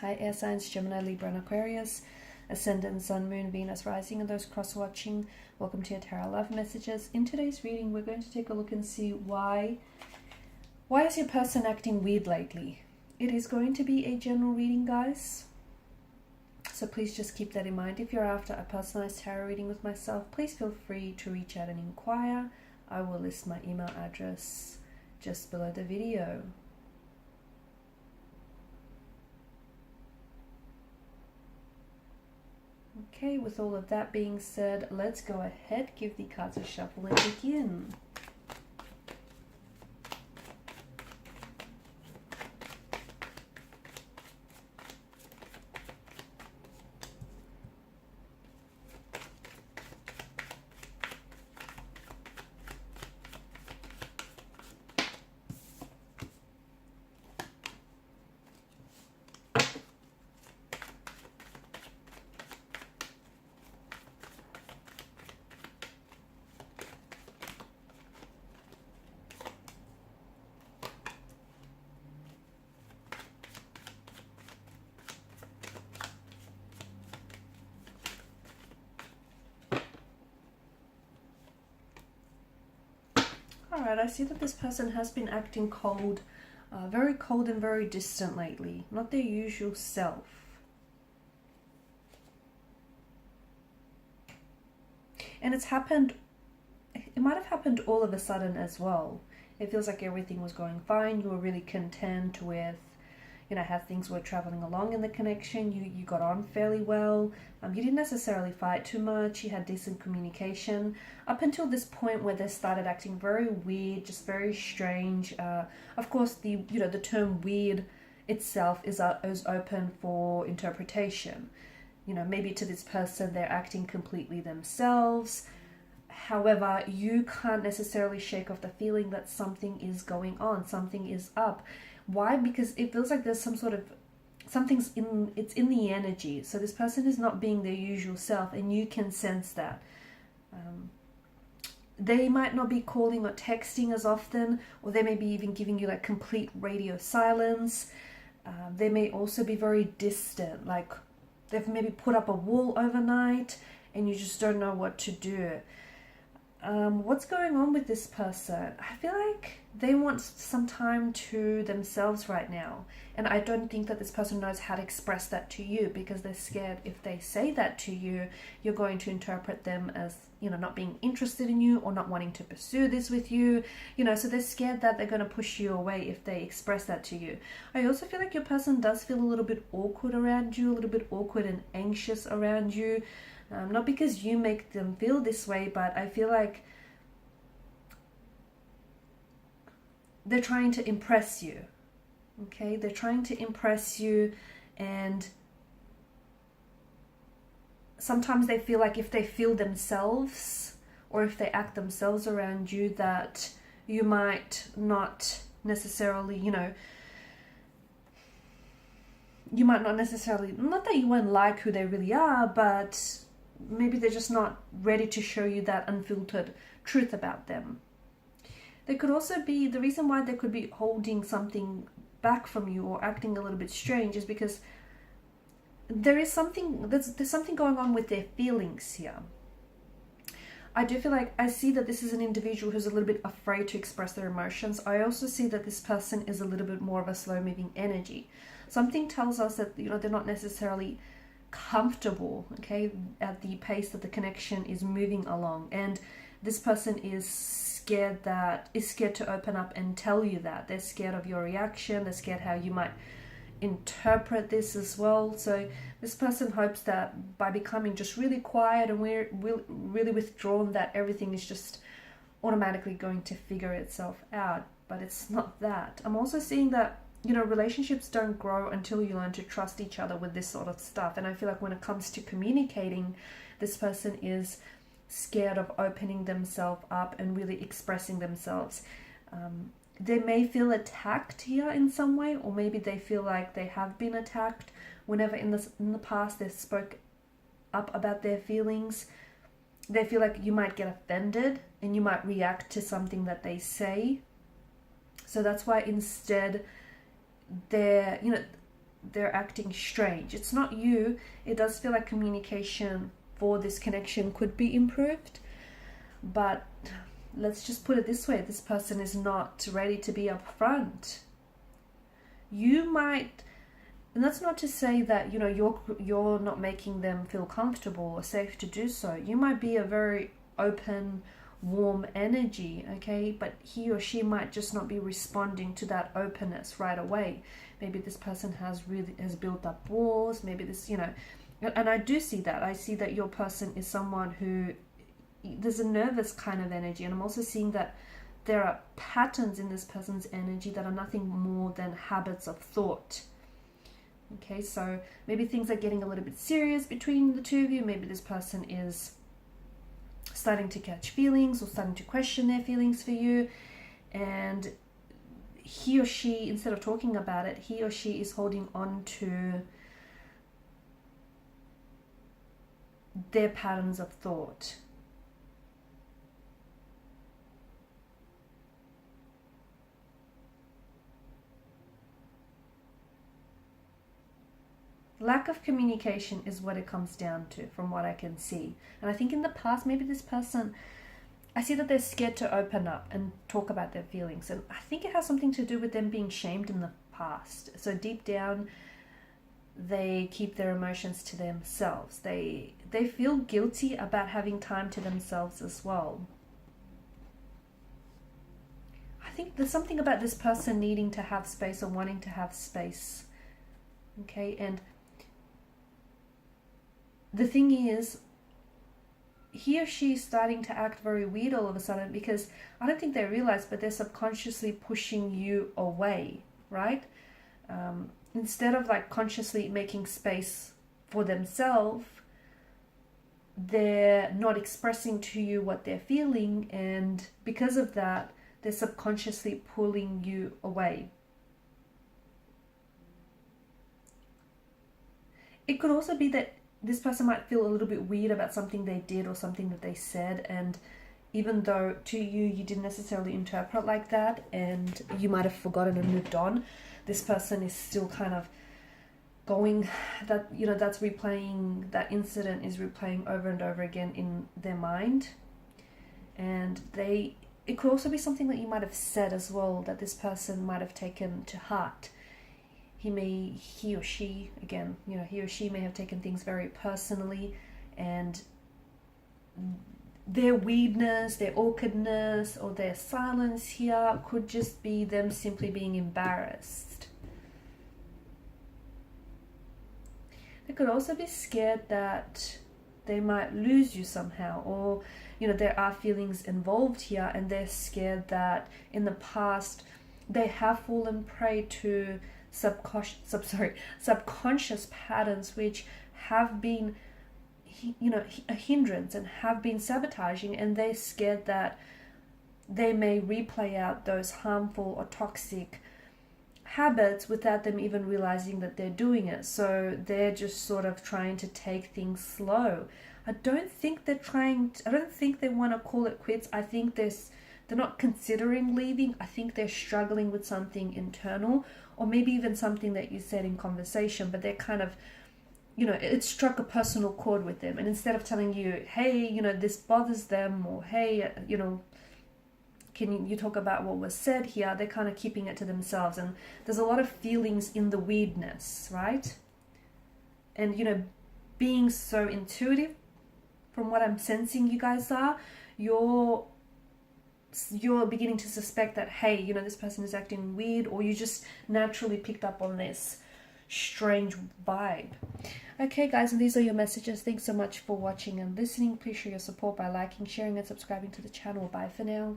Hi, air signs, Gemini, Libra, and Aquarius. Ascendant, Sun, Moon, Venus, Rising, and those cross-watching. Welcome to your Tarot Love Messages. In today's reading, we're going to take a look and see why is your person acting weird lately. It is going to be a general reading, guys. So please just keep that in mind. If you're after a personalized tarot reading with myself, please feel free to reach out and inquire. I will list my email address just below the video. Okay, with all of that being said, let's go ahead, give the cards a shuffle and begin. Alright, I see that this person has been acting cold, very cold and very distant lately. Not their usual self. And it might have happened all of a sudden as well. It feels like everything was going fine. You were really content with, how things were traveling along in the connection. You got on fairly well. You didn't necessarily fight too much. You had decent communication up until this point where they started acting very weird, just very strange. Of course, the term weird itself is open for interpretation. Maybe to this person they're acting completely themselves. However, you can't necessarily shake off the feeling that something is going on, something is up. Why? Because it feels like there's something's in the energy. So this person is not being their usual self, and you can sense that. They might not be calling or texting as often, or they may be even giving you like complete radio silence. They may also be very distant, like they've maybe put up a wall overnight and you just don't know what to do. What's going on with this person? I feel like they want some time to themselves right now. And I don't think that this person knows how to express that to you, because they're scared if they say that to you, you're going to interpret them as, not being interested in you or not wanting to pursue this with you. So they're scared that they're going to push you away if they express that to you. I also feel like your person does feel a little bit awkward around you, a little bit awkward and anxious around you. Not because you make them feel this way, but I feel like they're trying to impress you. Okay, they're trying to impress you, and sometimes they feel like if they feel themselves or if they act themselves around you, that you might not necessarily, you might not necessarily, not that you won't like who they really are, but maybe they're just not ready to show you that unfiltered truth about them. There could also be, the reason why they could be holding something back from you or acting a little bit strange is because there's something going on with their feelings here. I do feel like I see that this is an individual who's a little bit afraid to express their emotions. I also see that this person is a little bit more of a slow-moving energy. Something tells us that, they're not necessarily comfortable, okay, at the pace that the connection is moving along, and this person is scared to open up and tell you that. They're scared of your reaction. They're scared how you might interpret this as well. So this person hopes that by becoming just really quiet and we're really withdrawn, that everything is just automatically going to figure itself out. But it's not that. I'm also seeing that relationships don't grow until you learn to trust each other with this sort of stuff. And I feel like when it comes to communicating, this person is scared of opening themselves up and really expressing themselves. They may feel attacked here in some way, or maybe they feel like they have been attacked whenever in the past they spoke up about their feelings. They feel like you might get offended and you might react to something that they say. So that's why instead they're acting strange. It's not you. It does feel like communication for this connection could be improved, but let's just put it this way: this person is not ready to be upfront. You might, and that's not to say that, you know, you're not making them feel comfortable or safe to do so. You might be a very open, warm energy, okay, but he or she might just not be responding to that openness right away. Maybe this person has built up walls. Maybe this, you know, and I do see that. I see that your person is someone who, there's a nervous kind of energy, and I'm also seeing that there are patterns in this person's energy that are nothing more than habits of thought. Okay, so maybe things are getting a little bit serious between the two of you. Maybe this person is starting to catch feelings or starting to question their feelings for you, and he or she, instead of talking about it, he or she is holding on to their patterns of thought. Lack of communication is what it comes down to, from what I can see. And I think in the past, maybe this person, I see that they're scared to open up and talk about their feelings. And I think it has something to do with them being shamed in the past. So deep down, they keep their emotions to themselves. They feel guilty about having time to themselves as well. I think there's something about this person needing to have space or wanting to have space. Okay, and the thing is, he or she is starting to act very weird all of a sudden, because I don't think they realize, but they're subconsciously pushing you away, right? Instead of like consciously making space for themselves, they're not expressing to you what they're feeling, and because of that, they're subconsciously pulling you away. It could also be that this person might feel a little bit weird about something they did or something that they said, and even though to you, you didn't necessarily interpret like that, and you might have forgotten and moved on, this person is still kind of going, that, you know, that's replaying, that incident is replaying over and over again in their mind. And it could also be something that you might have said as well, that this person might have taken to heart. He or she, again, you know, he or she may have taken things very personally, and their weirdness, their awkwardness, or their silence here could just be them simply being embarrassed. They could also be scared that they might lose you somehow, or, you know, there are feelings involved here, and they're scared that in the past they have fallen prey to subconscious patterns which have been, you know, a hindrance and have been sabotaging, and they're scared that they may replay out those harmful or toxic habits without them even realizing that they're doing it. So they're just sort of trying to take things slow. I don't think they want to call it quits. I think they're not considering leaving. I think they're struggling with something internal, or maybe even something that you said in conversation, but they're kind of, you know, it struck a personal chord with them. And instead of telling you, hey, you know, this bothers them, or hey, you know, can you talk about what was said here, they're kind of keeping it to themselves. And there's a lot of feelings in the weirdness, right? And, you know, being so intuitive, from what I'm sensing you guys are, you're beginning to suspect that, hey, you know, this person is acting weird, or you just naturally picked up on this strange vibe. Okay, guys, and these are your messages. Thanks so much for watching and listening. Please show your support by liking, sharing, and subscribing to the channel. Bye for now.